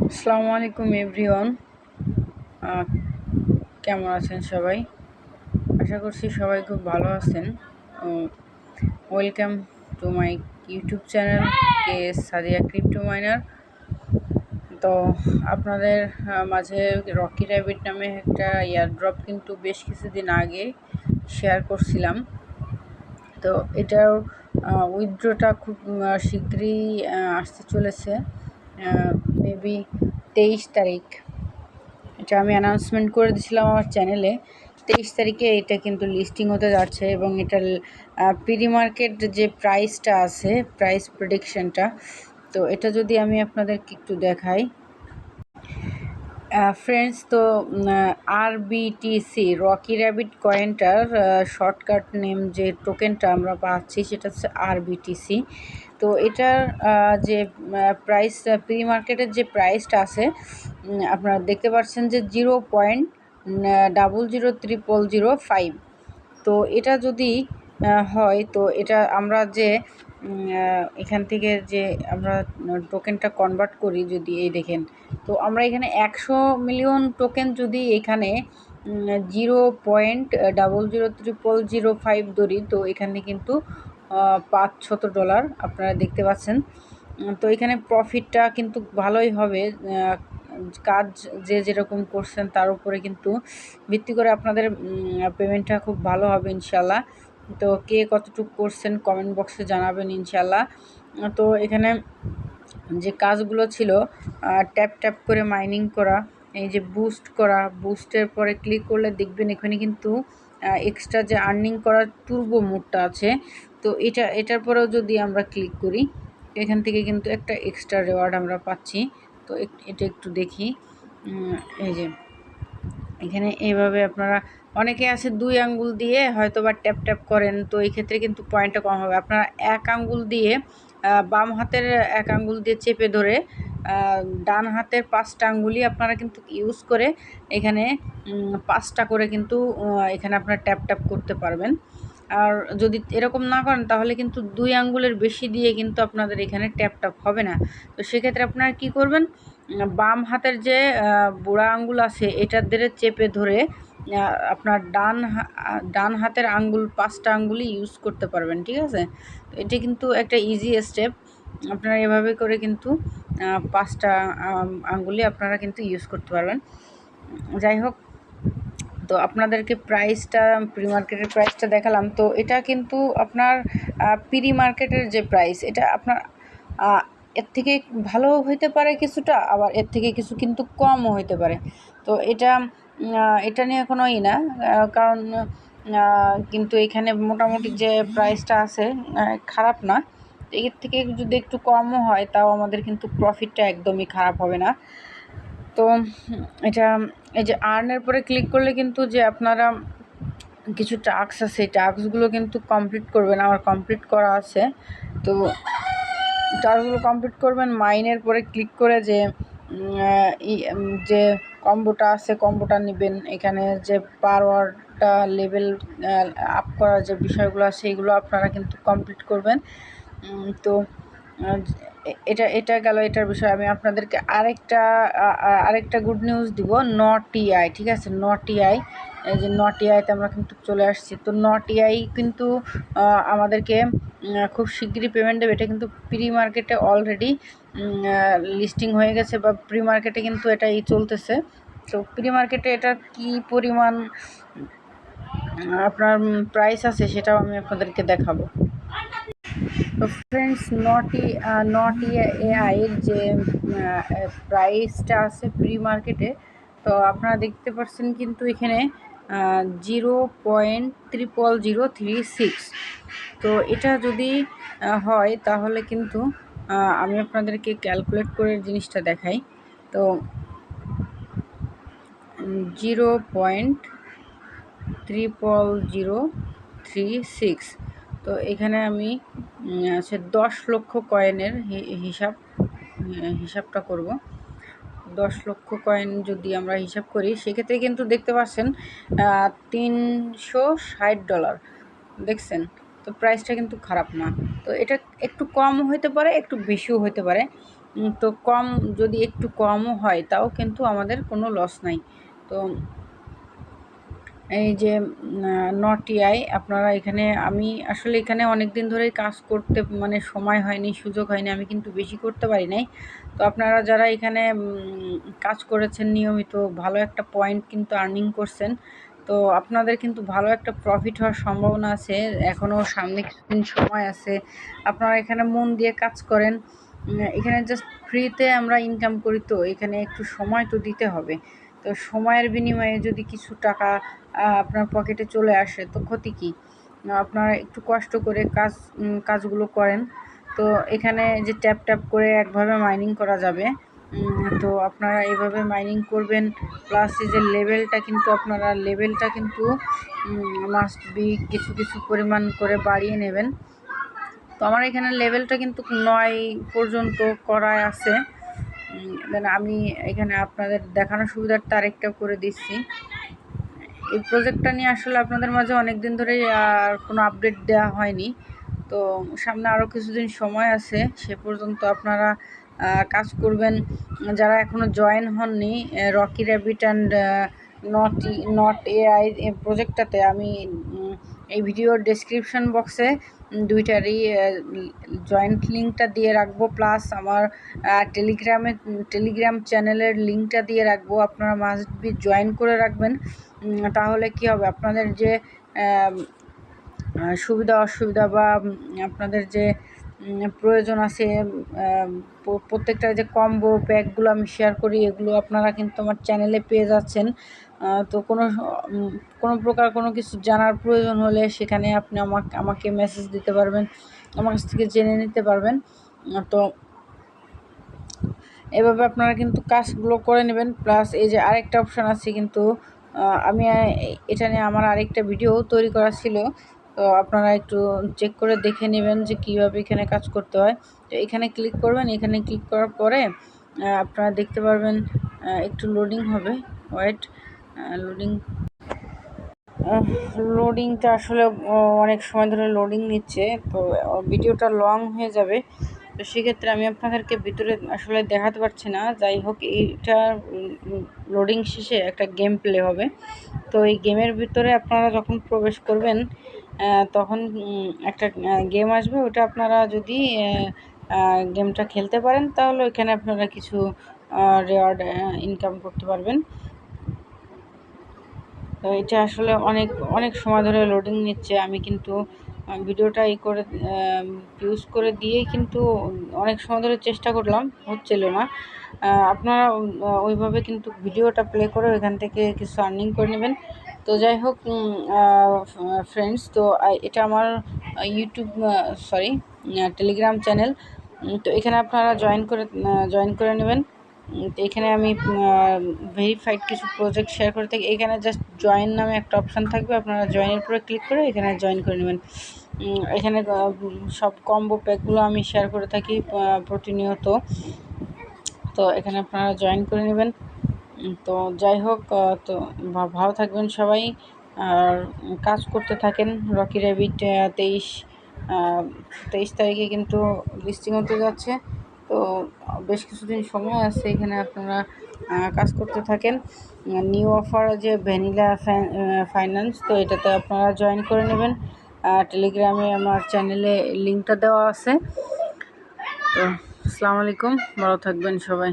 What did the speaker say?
আসসালামু আলাইকুম এভরিওয়ান। কেমন আছেন সবাই? আশা করছি সবাই খুব ভালো আছেন। Welcome to my YouTube channel K Sadia crypto minor. তো আপনাদের মাঝে রকি র্যাবিট নামে একটা এয়ারড্রপ কিন্তু বেশ কিছুদিন আগে শেয়ার করছিলাম। তো এটার উইথড্রটা খুব শীঘ্রই আসতে চলেছে, মেবি 23 তারিখ। এটা আমি অ্যানাউন্সমেন্ট করে দিয়েছিলাম আমার চ্যানেলে। 23 তারিখে এটা কিন্তু লিস্টিং হতে যাচ্ছে এবং এটার প্রি মার্কেট যে প্রাইসটা আছে, প্রাইস প্রেডিকশনটা, তো এটা যদি আমি আপনাদেরকে একটু দেখাই ফ্রেন্ডস। তো RBTC রকি র্যাবিট কয়েনটার শর্টকাট নেম যে টোকেনটা আমরা পাচ্ছি সেটা হচ্ছে RBTC। তো এটার যে প্রাইস, প্রি মার্কেটের যে প্রাইসটা আছে, আপনারা দেখতে পাচ্ছেন যে 0.000005। তো এটা যদি হয়, তো এটা আমরা যে এখান থেকে যে আমরা টোকেনটা কনভার্ট করি, যদি এই দেখেন, তো আমরা এখানে 100 মিলিয়ন টোকেন যদি এখানে 0.000005 ধরি, তো এখানে কিন্তু $500 আপনারা দেখতে পাচ্ছেন। তো এখানে প্রফিটটা কিন্তু ভালোই হবে। কাজ যে যেরকম করছেন তার উপরে কিন্তু ভিত্তি করে আপনাদের পেমেন্টটা খুব ভালো হবে ইনশাল্লাহ। তো কে কতটুকু করছেন কমেন্ট বক্সে জানাবেন ইনশাল্লাহ। তো এখানে যে কাজগুলো ছিল, ট্যাপ ট্যাপ করে মাইনিং করা, এই যে বুস্ট করা, বুস্টের পরে ক্লিক করলে দেখবেন এখানে কিন্তু এক্সট্রা যে আর্নিং করার টুর্বো মোডটা আছে, তো এটার পরেও যদি আমরা ক্লিক করি, এখান থেকে কিন্তু একটা এক্সট্রা রেওয়ার্ড আমরা পাচ্ছি। তো এটা একটু দেখি। এই যে এখানে এইভাবে আপনারা, অনেকে আছে 2 আঙ্গুল দিয়ে হয়তো বা ট্যাপ ট্যাপ করেন, তো এই ক্ষেত্রে কিন্তু পয়েন্টটা কম হবে। আপনারা 1 আঙ্গুল দিয়ে, বাম হাতের 1 আঙ্গুল দিয়ে চেপে ধরে ডান হাতের 5টা আঙ্গুলই আপনারা কিন্তু ইউজ করে এখানে 5টা করে কিন্তু এখানে আপনারা ট্যাপ ট্যাপ করতে পারবেন। আর যদি এরকম না করেন তাহলে কিন্তু 2 আঙ্গুলের বেশি দিয়ে কিন্তু আপনাদের এখানে ট্যাপ ট্যাপ হবে না। তো সেক্ষেত্রে আপনারা কী করবেন, বাম হাতের যে বুড়া আঙ্গুল আছে এটার ধরে চেপে ধরে আপনার ডান হাতের আঙ্গুল 5টা আঙ্গুলই ইউজ করতে পারবেন, ঠিক আছে? তো এটা কিন্তু একটা ইজি স্টেপ। আপনারা এভাবে করে কিন্তু 5টা আঙ্গুলই আপনারা কিন্তু ইউজ করতে পারবেন। যাই হোক, তো আপনাদেরকে প্রাইসটা, প্রি মার্কেটের প্রাইসটা দেখালাম। তো এটা কিন্তু আপনার প্রি মার্কেটের যে প্রাইস, এটা আপনার এর থেকে ভালো হইতে পারে কিছুটা, আবার এর থেকে কিছু কিন্তু কমও হইতে পারে। তো এটা নিয়ে কোনো না, কারণ কিন্তু এখানে মোটামুটি যে প্রাইসটা আছে খারাপ না। এর থেকে যদি একটু কমও হয় তাও আমাদের কিন্তু প্রফিটটা একদমই খারাপ হবে না। তো এটা, এই যে আর্নের পরে ক্লিক করলে কিন্তু যে আপনারা কিছু টাস্ক আছে, এই টাস্কগুলো কিন্তু কমপ্লিট করবেন। আমার কমপ্লিট করা আছে। তো টাস্কগুলো কমপ্লিট করবেন, মাইনের পরে ক্লিক করে যে যে কম্বোটা আছে কম্বোটা নেবেন। এখানে যে পাওয়ারটা লেভেল আপ করার যে বিষয়গুলো আছে এইগুলো আপনারা কিন্তু কমপ্লিট করবেন। তো এটা গেল এটার বিষয়। আমি আপনাদেরকে আরেকটা গুড নিউজ দিব। নটিআই, ঠিক আছে? নটিআই, এই যে নটিআইতে আমরা কিন্তু চলে আসছি। তো নটিআই কিন্তু আমাদেরকে খুব শিগগিরই পেমেন্ট দেবে। এটা কিন্তু প্রি মার্কেটে অলরেডি লিস্টিং হয়ে গেছে, বা প্রি মার্কেটে কিন্তু এটাই চলতেছে। তো প্রি মার্কেটে এটা কি পরিমাণ আপনার প্রাইস আছে সেটাও আমি আপনাদেরকে দেখাবো। তো ফ্রেন্ডস, নটি এআইয়ের যে প্রাইসটা আছে প্রি মার্কেটে, তো আপনারা দেখতে পাচ্ছেন কিন্তু এখানে 0.0036। তো এটা যদি হয় তাহলে কিন্তু আমি আপনাদেরকে ক্যালকুলেট করে জিনিসটা দেখাই। তো 0.0036। তো এখানে আমি 10 লক্ষ কয়েনের হিসাবটা করব। 10 লক্ষ কয়েন যদি আমরা হিসাব করি, সেক্ষেত্রে কিন্তু দেখতে পাচ্ছেন $360 দেখছেন। তো প্রাইসটা কিন্তু খারাপ না। তো এটা একটু কম হতে পারে, একটু বেশিও হতে পারে। তো কম যদি একটু কমও হয় তাও কিন্তু আমাদের কোনো লস নাই। তো এই যে নটিআই আপনারা এখানে, আমি আসলে এখানে অনেক দিন ধরেই কাজ করতে মানে সময় হয়নি, সুযোগ হয়নি, আমি কিন্তু বেশি করতে পারি নাই। তো আপনারা যারা এখানে কাজ করেছেন নিয়মিত, ভালো একটা পয়েন্ট কিন্তু আর্নিং করছেন, তো আপনাদের কিন্তু ভালো একটা প্রফিট হওয়ার সম্ভাবনা আছে। এখনও সামনে কিছুদিন সময় আছে, আপনারা এখানে মন দিয়ে কাজ করেন। এখানে জাস্ট ফ্রিতে আমরা ইনকাম করি, তো এখানে একটু সময় তো দিতে হবে। তো সময়ের বিনিময়ে যদি কিছু টাকা আপনার পকেটে চলে আসে তো ক্ষতি কী? আপনারা একটু কষ্ট করে কাজগুলো করেন। তো এখানে যে ট্যাপ ট্যাপ করে একভাবে মাইনিং করা যাবে, তো আপনারা এইভাবে মাইনিং করবেন। প্লাস এই যে লেভেলটা কিন্তু মাস্ট বি কিছু কিছু পরিমাণ করে বাড়িয়ে নেবেন। তো আমার এখানে লেভেলটা কিন্তু 9 পর্যন্ত করাই আছে। দেন আমি এখানে আপনাদের দেখানোর সুবিধার্থে আরেকটা করে দিচ্ছি। এই প্রজেক্টটা নিয়ে আসলে আপনাদের মাঝে অনেক দিন ধরেই আর কোনো আপডেট দেওয়া হয়নি। তো সামনে আরও কিছুদিন সময় আছে, সে পর্যন্ত আপনারা কাজ করবেন। যারা এখনও জয়েন হননি Rocky rabbit and not AI প্রজেক্টটাতে, আমি এই ভিডিওর ডেসক্রিপশন বক্সে দুইটারই জয়েন্ট লিঙ্কটা দিয়ে রাখবো, প্লাস আমার টেলিগ্রাম চ্যানেলের লিঙ্কটা দিয়ে রাখবো। আপনারা মাস্ট বি জয়েন করে রাখবেন। তাহলে কি হবে, আপনাদের যে সুবিধা অসুবিধা বা আপনাদের যে প্রয়োজন আছে, প্রত্যেকটা যে কম্বো প্যাকগুলো আমি শেয়ার করি, এগুলো আপনারা কিন্তু আমার চ্যানেলে পেয়ে যাচ্ছেন। তো কোনো প্রকার কোনো কিছু জানার প্রয়োজন হলে সেখানে আপনি আমাকে মেসেজ দিতে পারবেন, আমার কাছ থেকে জেনে নিতে পারবেন। তো এভাবে আপনারা কিন্তু কাজগুলো করে নেবেন। প্লাস এই যে আরেকটা অপশান আছে, কিন্তু আমি এটা নিয়ে আমার আরেকটা ভিডিও তৈরি করা ছিল, তো আপনারা একটু চেক করে দেখে নেবেন যে কীভাবে এখানে কাজ করতে হয়। তো এখানে ক্লিক করবেন, এখানে ক্লিক করার পরে আপনারা দেখতে পারবেন একটু লোডিং হবে, ওয়েট লোডিংটা আসলে অনেক সময় ধরে লোডিং নিচ্ছে, তো ভিডিওটা লং হয়ে যাবে। তো সেক্ষেত্রে আমি আপনাদেরকে ভিতরে আসলে দেখাতে পারছি না। যাই হোক, এইটা লোডিং শেষে একটা গেম প্লে হবে। তো এই গেমের ভিতরে আপনারা যখন প্রবেশ করবেন তখন একটা গেম আসবে, ওটা আপনারা যদি গেমটা খেলতে পারেন তাহলে ওইখানে আপনারা কিছু রেওয়ার্ড ইনকাম করতে পারবেন। তো এটা আসলে অনেক সময় ধরে লোডিং নিচ্ছে। আমি কিন্তু ভিডিওটা ইউজ করে দিয়েই কিন্তু অনেক সময় ধরে চেষ্টা করলাম, হচ্ছিল না। আপনারা ওইভাবে কিন্তু ভিডিওটা প্লে করে ওইখান থেকে কিছু আর্নিং করে নেবেন। তো যাই হোক ফ্রেন্ডস, তো এটা আমার টেলিগ্রাম চ্যানেল। তো এখানে আপনারা জয়েন করে নেবেন। তো এখানে আমি ভেরিফাইড কিছু প্রজেক্ট শেয়ার করে থাকি। এখানে জাস্ট জয়েন নামে একটা অপশান থাকবে, আপনারা জয়েনের উপরে ক্লিক করে এখানে জয়েন করে নেবেন। এখানে সব কম্বো প্যাকগুলো আমি শেয়ার করে থাকি প্রতিনিয়ত, তো এখানে আপনারা জয়েন করে নেবেন। তো যাই হোক, তো ভালো থাকবেন সবাই, আর কাজ করতে থাকেন। রকি র্যাবিট 23 তারিখে কিন্তু লিস্টিং হতে যাচ্ছে, তো বেশ কিছুদিন সময় আছে, এখানে আপনারা কাজ করতে থাকেন। নিউ অফার যে ভ্যানিলা ফাইন্যান্স, তো এটাতে আপনারা জয়েন করে নেবেন। টেলিগ্রামে আমার চ্যানেলে লিঙ্কটা দেওয়া আছে। তো আসসালামু আলাইকুম, ভালো থাকবেন সবাই।